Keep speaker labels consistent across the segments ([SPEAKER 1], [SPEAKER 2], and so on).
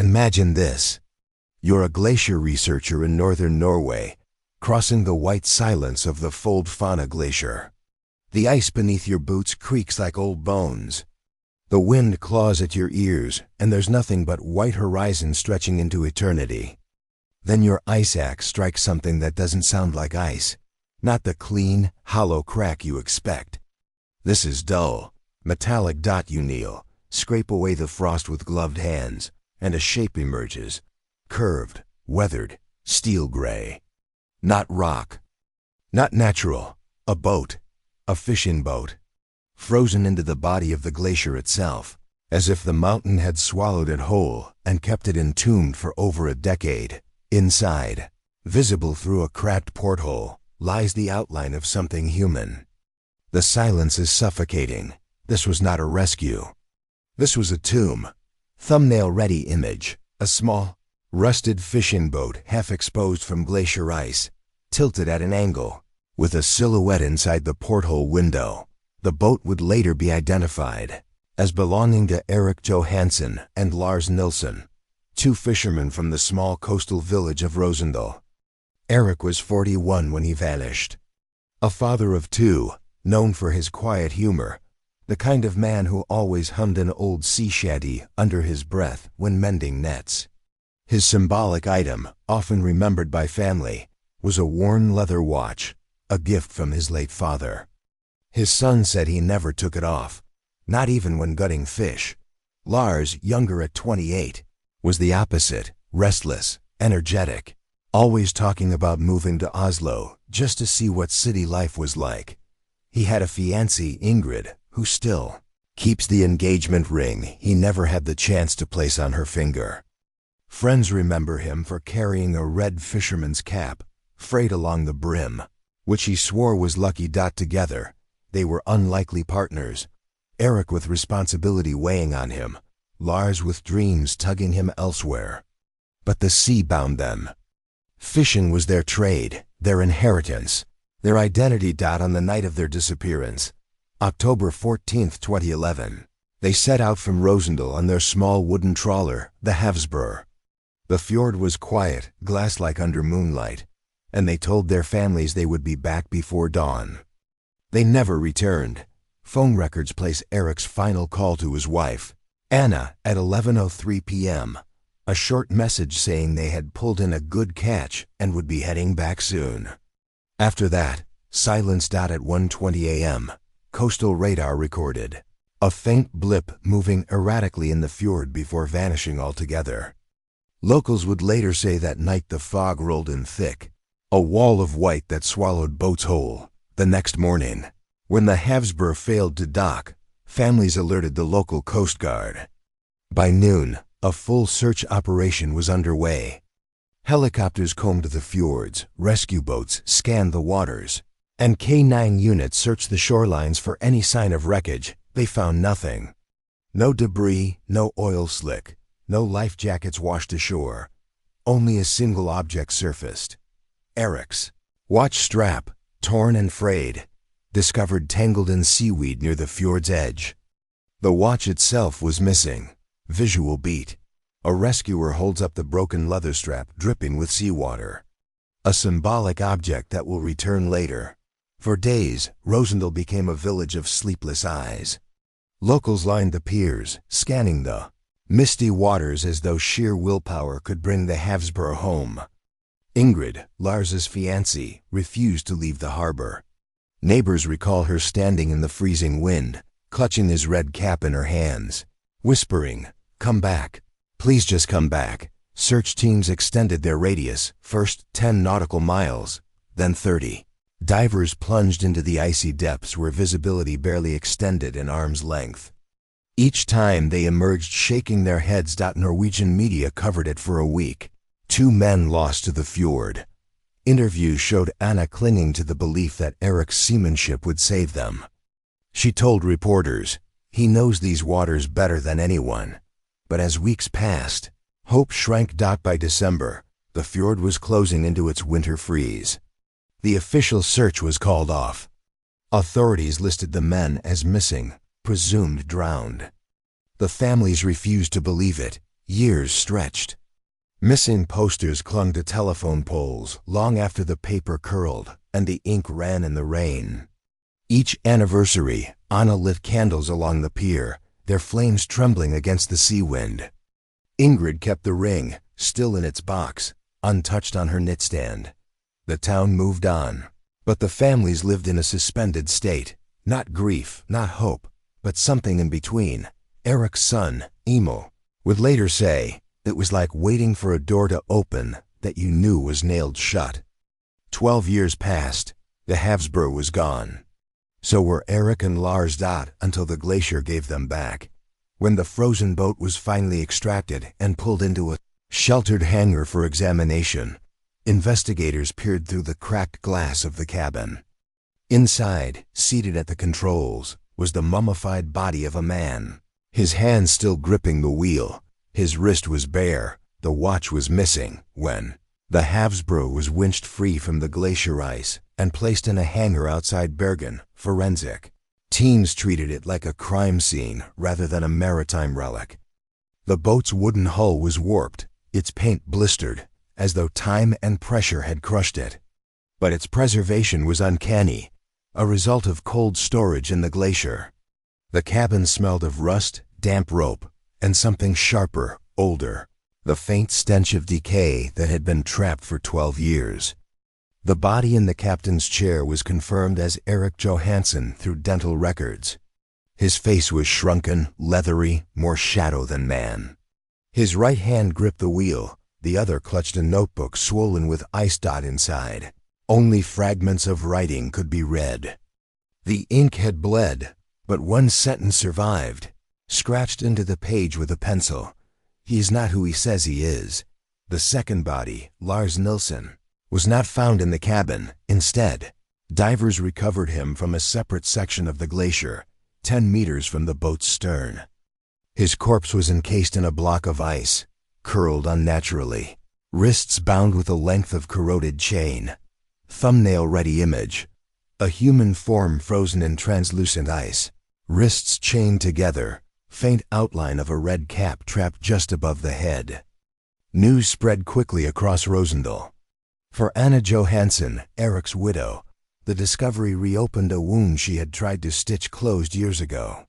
[SPEAKER 1] Imagine this. You're a glacier researcher in northern Norway, crossing the white silence of the Fjord Glacier. The ice beneath your boots creaks like old bones. The wind claws at your ears, and there's nothing but white horizon stretching into eternity. Then your ice axe strikes something that doesn't sound like ice, not the clean, hollow crack you expect. This is dull, metallic. You kneel, scrape away the frost with gloved hands, and a shape emerges, curved, weathered, steel gray. Not rock, not natural, a boat, a fishing boat, frozen into the body of the glacier itself, as if the mountain had swallowed it whole and kept it entombed for over a decade. Inside, visible through a cracked porthole, lies the outline of something human. The silence is suffocating. This was not a rescue. This was a tomb. Thumbnail-ready image, a small, rusted fishing boat half exposed from glacier ice, tilted at an angle, with a silhouette inside the porthole window. The boat would later be identified as belonging to Erik Johansen and Lars Nilsson, two fishermen from the small coastal village of Rosendal. Erik was 41 when he vanished. A father of two, known for his quiet humor, the kind of man who always hummed an old sea shanty under his breath when mending nets. His symbolic item, often remembered by family, was a worn leather watch, a gift from his late father. His son said he never took it off, not even when gutting fish. Lars, younger at 28, was the opposite, restless, energetic, always talking about moving to Oslo just to see what city life was like. He had a fiancée, Ingrid, who still keeps the engagement ring he never had the chance to place on her finger. Friends remember him for carrying a red fisherman's cap, frayed along the brim, which he swore was lucky. Together, they were unlikely partners. Erik with responsibility weighing on him, Lars with dreams tugging him elsewhere. But the sea bound them. Fishing was their trade, their inheritance, their identity. On the night of their disappearance, October 14, 2011, they set out from Rosendal on their small wooden trawler, the Havsbror. The fjord was quiet, glass-like under moonlight, and they told their families they would be back before dawn. They never returned. Phone records place Erik's final call to his wife, Anna, at 11:03 p.m., a short message saying they had pulled in a good catch and would be heading back soon. After that, silence. At 1:20 a.m., coastal radar recorded a faint blip moving erratically in the fjord before vanishing altogether. Locals would later say that night the fog rolled in thick, a wall of white that swallowed boats whole. The next morning, when the Havsbror failed to dock, families alerted the local Coast Guard. By noon, a full search operation was underway. Helicopters combed the fjords, rescue boats scanned the waters, and K-9 units searched the shorelines for any sign of wreckage. They found nothing. No debris, no oil slick, no life jackets washed ashore. Only a single object surfaced. Erik's watch strap, torn and frayed, discovered tangled in seaweed near the fjord's edge. The watch itself was missing. Visual beat. A rescuer holds up the broken leather strap dripping with seawater. A symbolic object that will return later. For days, Rosendal became a village of sleepless eyes. Locals lined the piers, scanning the misty waters as though sheer willpower could bring the Havsbror home. Ingrid, Lars's fiancée, refused to leave the harbor. Neighbors recall her standing in the freezing wind, clutching his red cap in her hands, whispering, "Come back. Please just come back." Search teams extended their radius, first 10 nautical miles, then 30. Divers plunged into the icy depths where visibility barely extended an arm's length. Each time they emerged shaking their heads. Norwegian media covered it for a week. 2 men lost to the fjord. Interviews showed Anna clinging to the belief that Erik's seamanship would save them. She told reporters, "He knows these waters better than anyone." But as weeks passed, hope shrank. By December, the fjord was closing into its winter freeze. The official search was called off. Authorities listed the men as missing, presumed drowned. The families refused to believe it, Years stretched. Missing posters clung to telephone poles long after the paper curled and the ink ran in the rain. Each anniversary, Anna lit candles along the pier, their flames trembling against the sea wind. Ingrid kept the ring, still in its box, untouched on her nightstand. The town moved on, but the families lived in a suspended state, not grief, not hope, but something in between. Eric's son, Emil, would later say, "It was like waiting for a door to open that you knew was nailed shut." 12 years passed. The Havsbrö was gone. So were Eric and Lars Dot until the glacier gave them back. When the frozen boat was finally extracted and pulled into a sheltered hangar for examination, investigators peered through the cracked glass of the cabin. Inside, seated at the controls, was the mummified body of a man. His hands still gripping the wheel. His wrist was bare. The watch was missing when the Havsbrö was winched free from the glacier ice and placed in a hangar outside Bergen, forensic. Teams treated it like a crime scene rather than a maritime relic. The boat's wooden hull was warped, its paint blistered, as though time and pressure had crushed it. But its preservation was uncanny, a result of cold storage in the glacier. The cabin smelled of rust, damp rope, and something sharper, older, the faint stench of decay that had been trapped for 12 years. The body in the captain's chair was confirmed as Erik Johansson through dental records. His face was shrunken, leathery, more shadow than man. His right hand gripped the wheel, the other clutched a notebook swollen with ice dot inside. Only fragments of writing could be read. The ink had bled, but one sentence survived, scratched into the page with a pencil. "He is not who he says he is." The second body, Lars Nilsson, was not found in the cabin. Instead, divers recovered him from a separate section of the glacier, 10 meters from the boat's stern. His corpse was encased in a block of ice, curled unnaturally, wrists bound with a length of corroded chain. Thumbnail-ready image. A human form frozen in translucent ice, wrists chained together, faint outline of a red cap trapped just above the head. News spread quickly across Rosendal. For Anna Johansson, Erik's widow, the discovery reopened a wound she had tried to stitch closed years ago.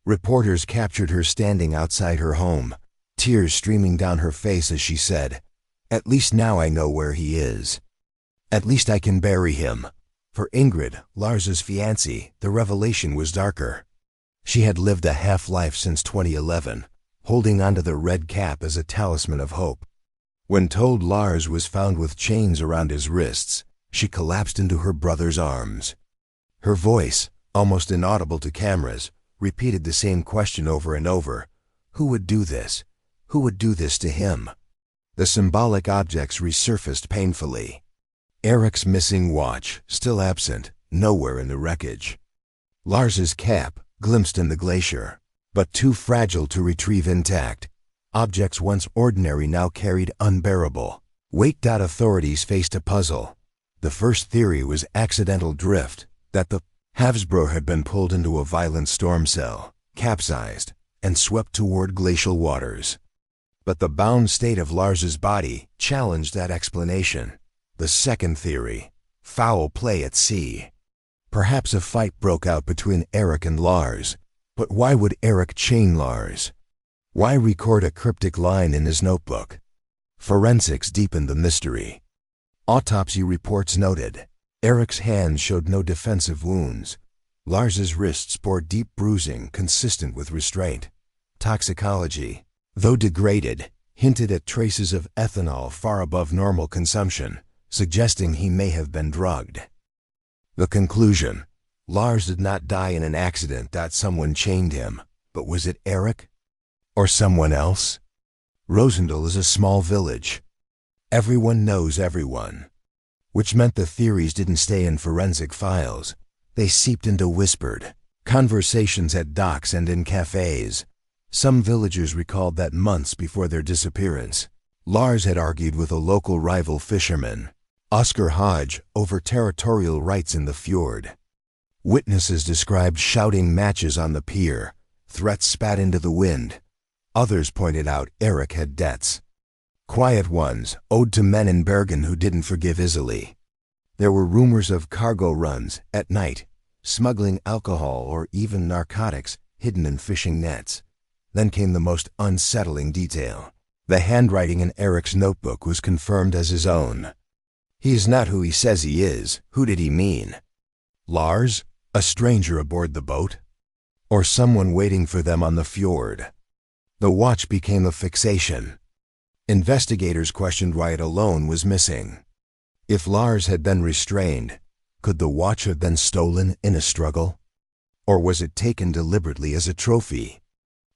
[SPEAKER 1] Reporters captured her standing outside her home, tears streaming down her face as she said, "At least now I know where he is. At least I can bury him." For Ingrid, Lars's fiancée, the revelation was darker. She had lived a half-life since 2011, holding onto the red cap as a talisman of hope. When told Lars was found with chains around his wrists, she collapsed into her brother's arms. Her voice, almost inaudible to cameras, repeated the same question over and over. Who would do this? Who would do this to him? The symbolic objects resurfaced painfully. Erik's missing watch, still absent, nowhere in the wreckage. Lars's cap, glimpsed in the glacier, but too fragile to retrieve intact. Objects once ordinary now carried unbearable weight. Authorities faced a puzzle. The first theory was accidental drift, that the Havsbrö had been pulled into a violent storm cell, capsized, and swept toward glacial waters. But the bound state of Lars's body challenged that explanation. The second theory, foul play at sea. Perhaps a fight broke out between Erik and Lars, but why would Erik chain Lars? Why record a cryptic line in his notebook? Forensics deepened the mystery. Autopsy reports noted, Erik's hands showed no defensive wounds. Lars's wrists bore deep bruising consistent with restraint. Toxicology, though degraded, hinted at traces of ethanol far above normal consumption, suggesting he may have been drugged. The conclusion, Lars did not die in an accident that someone chained him, but was it Erik? Or someone else? Rosendal is a small village. Everyone knows everyone. Which meant the theories didn't stay in forensic files. They seeped into whispered conversations at docks and in cafes. Some villagers recalled that months before their disappearance, Lars had argued with a local rival fisherman, Oscar Hodge, over territorial rights in the fjord. Witnesses described shouting matches on the pier, threats spat into the wind. Others pointed out Eric had debts. Quiet ones, owed to men in Bergen who didn't forgive easily. There were rumors of cargo runs, at night, smuggling alcohol or even narcotics hidden in fishing nets. Then came the most unsettling detail. The handwriting in Eric's notebook was confirmed as his own. He is not who he says he is. Who did he mean? Lars? A stranger aboard the boat? Or someone waiting for them on the fjord? The watch became a fixation. Investigators questioned why it alone was missing. If Lars had been restrained, could the watch have been stolen in a struggle? Or was it taken deliberately as a trophy?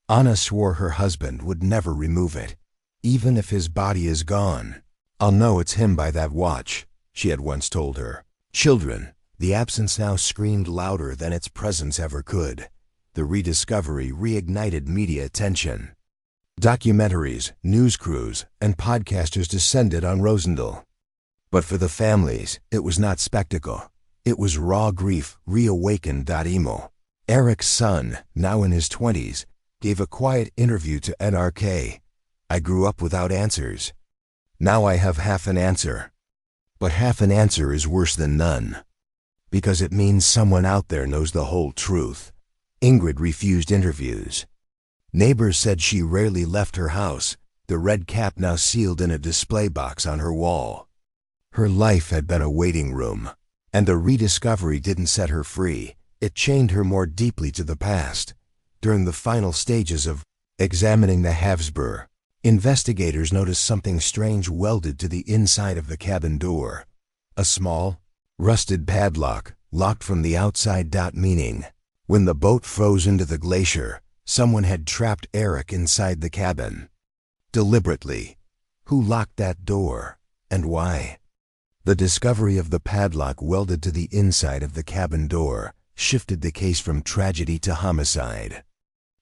[SPEAKER 1] Anna swore her husband would never remove it. Even if his body is gone, I'll know it's him by that watch, she had once told her. Children, the absence now screamed louder than its presence ever could. The rediscovery reignited media attention. Documentaries, news crews, and podcasters descended on Rosendal. But for the families, it was not spectacle. It was raw grief reawakened. Emo. Eric's son, now in his 20s, gave a quiet interview to NRK. I grew up without answers. Now I have half an answer. But half an answer is worse than none. Because it means someone out there knows the whole truth. Ingrid refused interviews. Neighbors said she rarely left her house, the red cap now sealed in a display box on her wall. Her life had been a waiting room, and the rediscovery didn't set her free. It chained her more deeply to the past. During the final stages of examining the Havsbrug, investigators noticed something strange welded to the inside of the cabin door. A small, rusted padlock, locked from the outside. Meaning, when the boat froze into the glacier, someone had trapped Eric inside the cabin. Deliberately. Who locked that door, and why? The discovery of the padlock welded to the inside of the cabin door shifted the case from tragedy to homicide.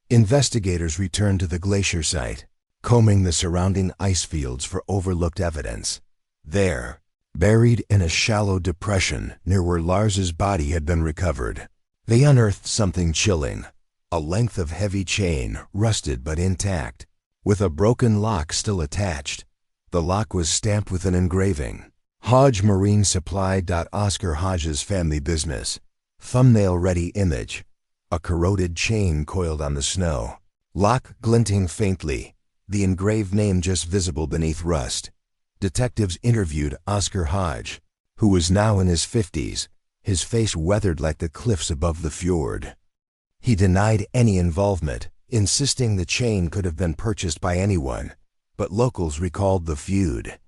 [SPEAKER 1] Investigators returned to the glacier site, combing the surrounding ice fields for overlooked evidence. There, buried in a shallow depression near where Lars's body had been recovered, they unearthed something chilling. A length of heavy chain, rusted but intact, with a broken lock still attached. The lock was stamped with an engraving. Hodge Marine Supply. Oscar Hodge's family business. Thumbnail-ready image. A corroded chain coiled on the snow. Lock glinting faintly. The engraved name just visible beneath rust. Detectives interviewed Oscar Hodge, who was now in his 50s, his face weathered like the cliffs above the fjord. He denied any involvement, insisting the chain could have been purchased by anyone, but locals recalled the feud.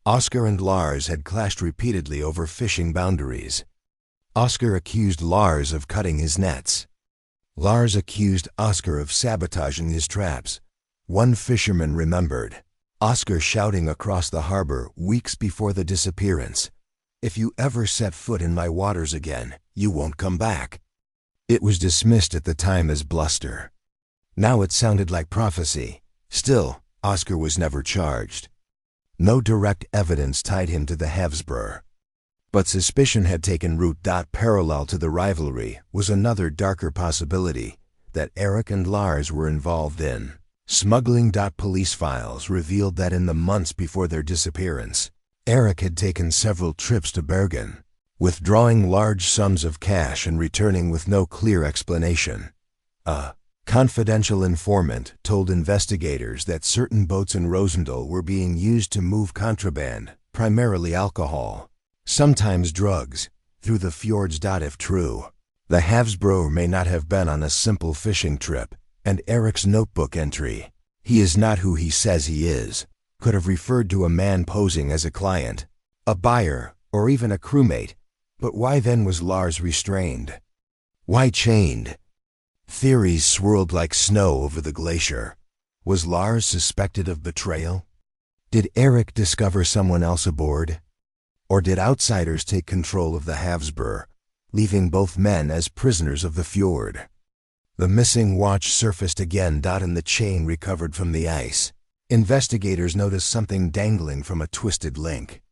[SPEAKER 1] Oscar and Lars had clashed repeatedly over fishing boundaries. Oscar accused Lars of cutting his nets. Lars accused Oscar of sabotaging his traps. One fisherman remembered Oscar shouting across the harbor weeks before the disappearance, "If you ever set foot in my waters again, you won't come back." It was dismissed at the time as bluster. Now it sounded like prophecy. Still, Oscar was never charged. No direct evidence tied him to the Havsbrug. But suspicion had taken root. Parallel to the rivalry was another darker possibility that Eric and Lars were involved in. Smuggling. Police files revealed that in the months before their disappearance, Eric had taken several trips to Bergen, withdrawing large sums of cash and returning with no clear explanation. A confidential informant told investigators that certain boats in Rosendal were being used to move contraband, primarily alcohol, sometimes drugs, through the fjords. If true, the Havsbrug may not have been on a simple fishing trip, and Eric's notebook entry, "He is not who he says he is," could have referred to a man posing as a client, a buyer, or even a crewmate. But why then was Lars restrained? Why chained? Theories swirled like snow over the glacier. Was Lars suspected of betrayal? Did Eric discover someone else aboard? Or did outsiders take control of the Havsbrug, leaving both men as prisoners of the fjord? The missing watch surfaced again. In the chain recovered from the ice, investigators noticed something dangling from a twisted link.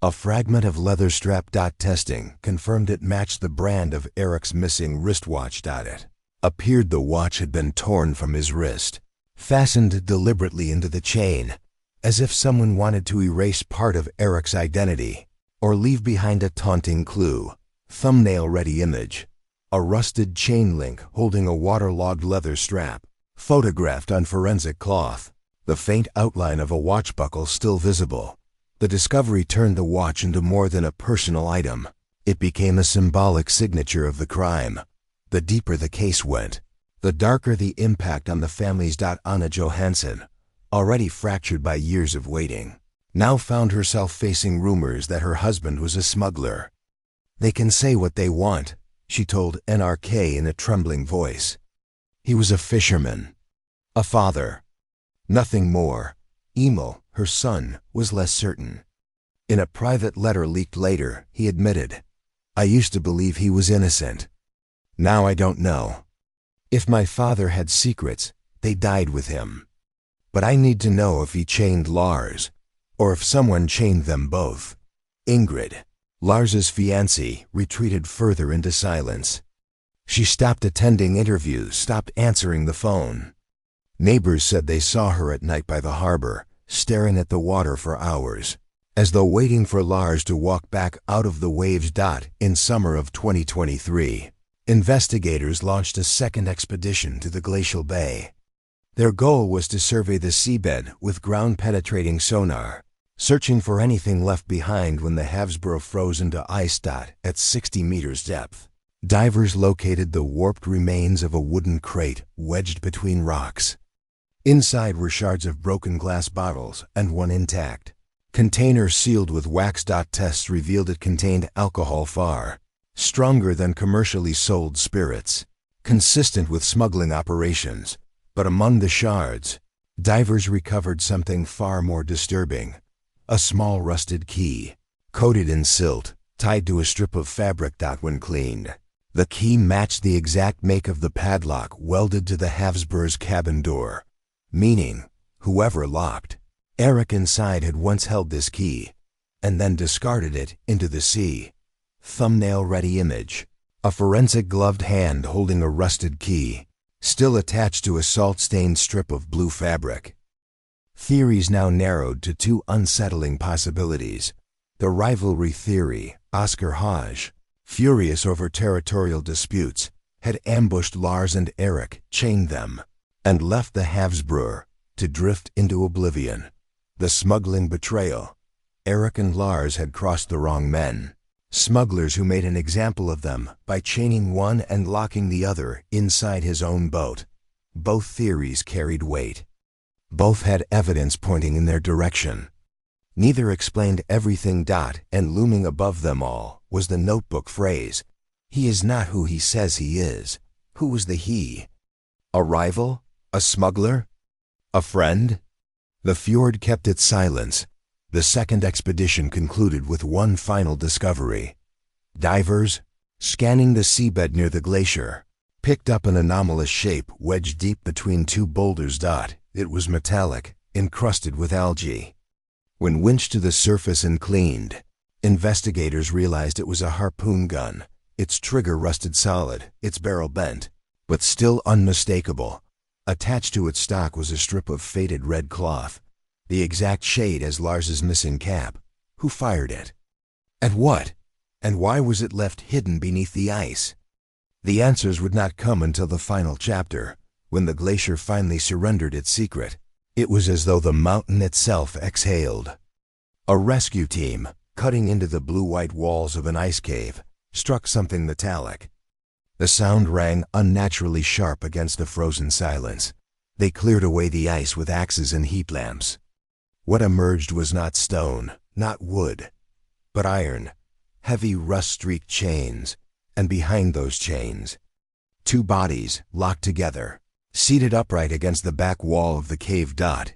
[SPEAKER 1] A fragment of leather strap. Testing confirmed it matched the brand of Eric's missing wristwatch. It appeared the watch had been torn from his wrist. fastened deliberately into the chain, as if someone wanted to erase part of Eric's identity or leave behind a taunting clue. Thumbnail-ready image. A rusted chain link holding a waterlogged leather strap, photographed on forensic cloth. The faint outline of a watch buckle still visible. The discovery turned the watch into more than a personal item. It became a symbolic signature of the crime. The deeper the case went, the darker the impact on the families. Anna Johansson, already fractured by years of waiting, now found herself facing rumors that her husband was a smuggler. "They can say what they want," she told NRK in a trembling voice. "He was a fisherman, a father. Nothing more." Emil, her son, was less certain. In a private letter leaked later, he admitted, "I used to believe he was innocent. Now I don't know. If my father had secrets, they died with him. But I need to know if he chained Lars, or if someone chained them both." Ingrid, Lars's fiancée, retreated further into silence. She stopped attending interviews, stopped answering the phone. Neighbors said they saw her at night by the harbor, staring at the water for hours, as though waiting for Lars to walk back out of the waves. In summer of 2023, investigators launched a second expedition to the glacial bay. Their goal was to survey the seabed with ground-penetrating sonar, searching for anything left behind when the Havsbrö froze into ice. At 60 meters depth, divers located the warped remains of a wooden crate wedged between rocks. Inside were shards of broken glass bottles and one intact container sealed with wax. Tests revealed it contained alcohol far stronger than commercially sold spirits, consistent with smuggling operations. But among the shards, divers recovered something far more disturbing: a small rusted key, coated in silt, tied to a strip of fabric. When cleaned, the key matched the exact make of the padlock welded to the Havsbrö's cabin door, meaning whoever locked Eric inside had once held this key, and then discarded it into the sea. Thumbnail-ready image. A forensic gloved hand holding a rusted key, still attached to a salt-stained strip of blue fabric. Theories now narrowed to two unsettling possibilities. The rivalry theory: Oscar Hodge, furious over territorial disputes, had ambushed Lars and Eric, chained them, and left the Havsbrö to drift into oblivion. The smuggling betrayal: Eric and Lars had crossed the wrong men, smugglers who made an example of them by chaining one and locking the other inside his own boat. Both theories carried weight. Both had evidence pointing in their direction. Neither explained everything. And looming above them all was the notebook phrase: "He is not who he says he is." Who was the he? A rival? A smuggler? A friend? The Fjord kept its silence. The second expedition concluded with one final discovery. Divers, scanning the seabed near the glacier, picked up an anomalous shape wedged deep between two boulders. It was metallic, encrusted with algae. When winched to the surface and cleaned, investigators realized it was a harpoon gun. Its trigger rusted solid, its barrel bent, but still unmistakable. Attached to its stock was a strip of faded red cloth, the exact shade as Lars's missing cap. Who fired it? At what? And why was it left hidden beneath the ice? The answers would not come until the final chapter, when the glacier finally surrendered its secret. It was as though the mountain itself exhaled. A rescue team, cutting into the blue-white walls of an ice cave, struck something metallic. The sound rang unnaturally sharp against the frozen silence. They cleared away the ice with axes and heat lamps. What emerged was not stone, not wood, but iron, heavy rust-streaked chains, and behind those chains, two bodies locked together, seated upright against the back wall of the cave.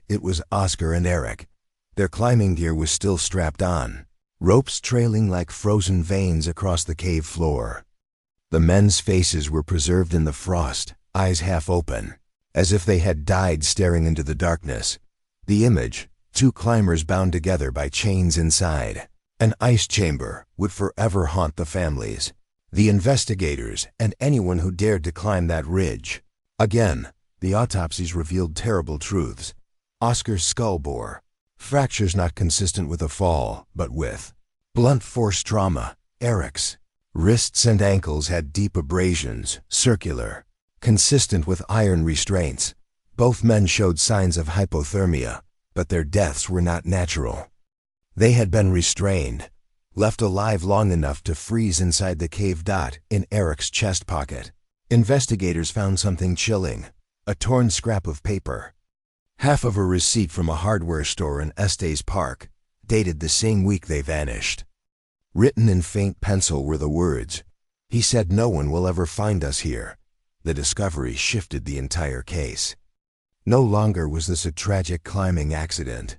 [SPEAKER 1] It was Oscar and Eric. Their climbing gear was still strapped on, ropes trailing like frozen veins across the cave floor. The men's faces were preserved in the frost, eyes half open, as if they had died staring into the darkness. The image, two climbers bound together by chains inside an ice chamber, would forever haunt the families, the investigators, and anyone who dared to climb that ridge. Again, The autopsies revealed terrible truths. Oscar's skull bore fractures not consistent with a fall, but with blunt force trauma. Eric's wrists and ankles had deep abrasions, circular, consistent with iron restraints. Both men showed signs of hypothermia, but their deaths were not natural. They had been restrained, left alive long enough to freeze inside the cave. In Eric's chest pocket, investigators found something chilling: a torn scrap of paper. Half of a receipt from a hardware store in Estes Park, dated the same week they vanished. Written in faint pencil were the words, "He said no one will ever find us here." The discovery shifted the entire case. No longer was this a tragic climbing accident.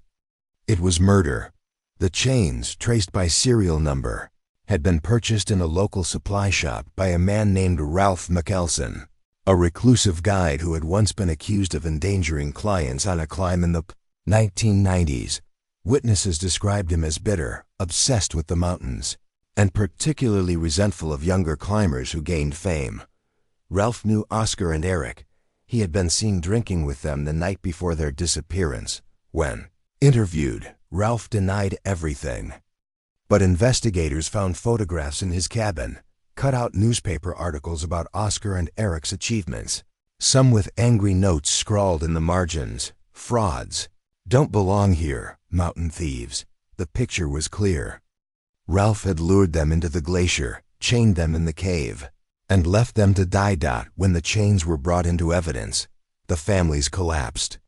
[SPEAKER 1] It was murder. The chains, traced by serial number, had been purchased in a local supply shop by a man named Ralph Mickelson, a reclusive guide who had once been accused of endangering clients on a climb in the 1990s. Witnesses described him as bitter, obsessed with the mountains, and particularly resentful of younger climbers who gained fame. Ralph knew Oscar and Eric. He had been seen drinking with them the night before their disappearance. When interviewed, Ralph denied everything. But investigators found photographs in his cabin, cut out newspaper articles about Oscar and Eric's achievements, some with angry notes scrawled in the margins: "Frauds. Don't belong here, mountain thieves." The picture was clear. Ralph had lured them into the glacier, chained them in the cave, and left them to die. When the chains were brought into evidence, the families collapsed.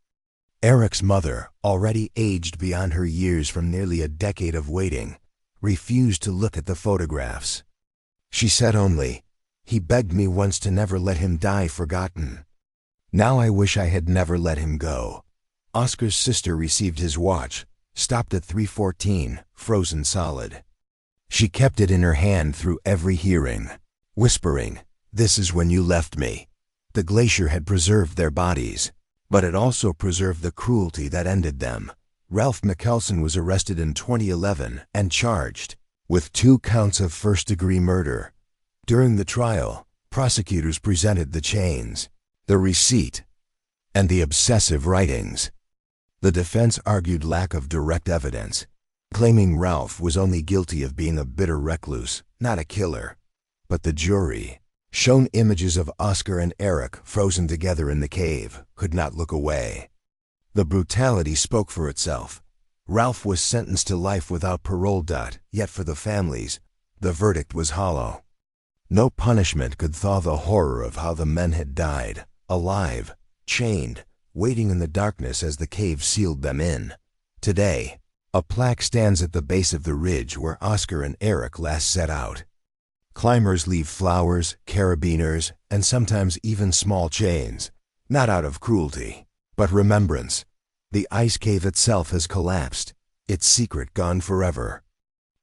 [SPEAKER 1] Eric's mother, already aged beyond her years from nearly a decade of waiting, refused to look at the photographs. She said only, "He begged me once to never let him die forgotten. Now I wish I had never let him go." Oscar's sister received his watch, stopped at 3:14, frozen solid. She kept it in her hand through every hearing, whispering, "This is when you left me." The glacier had preserved their bodies, but it also preserved the cruelty that ended them. Ralph Mickelson was arrested in 2011 and charged with 2 counts of first-degree murder. During the trial, prosecutors presented the chains, the receipt, and the obsessive writings. The defense argued lack of direct evidence, claiming Ralph was only guilty of being a bitter recluse, not a killer. But the jury, shown images of Oscar and Eric frozen together in the cave, could not look away. The brutality spoke for itself. Ralph was sentenced to life without parole. Yet for the families, the verdict was hollow. No punishment could thaw the horror of how the men had died, alive, chained, waiting in the darkness as the cave sealed them in. Today, a plaque stands at the base of the ridge where Oscar and Eric last set out. Climbers leave flowers, carabiners, and sometimes even small chains, not out of cruelty, but remembrance. The ice cave itself has collapsed, its secret gone forever.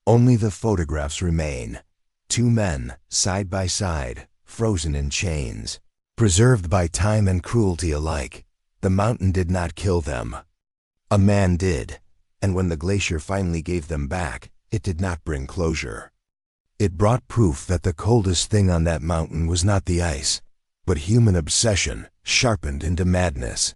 [SPEAKER 1] Only the photographs remain. 2 men, side by side, frozen in chains, preserved by time and cruelty alike. The mountain did not kill them. A man did, and when the glacier finally gave them back, it did not bring closure. It brought proof that the coldest thing on that mountain was not the ice, but human obsession sharpened into madness.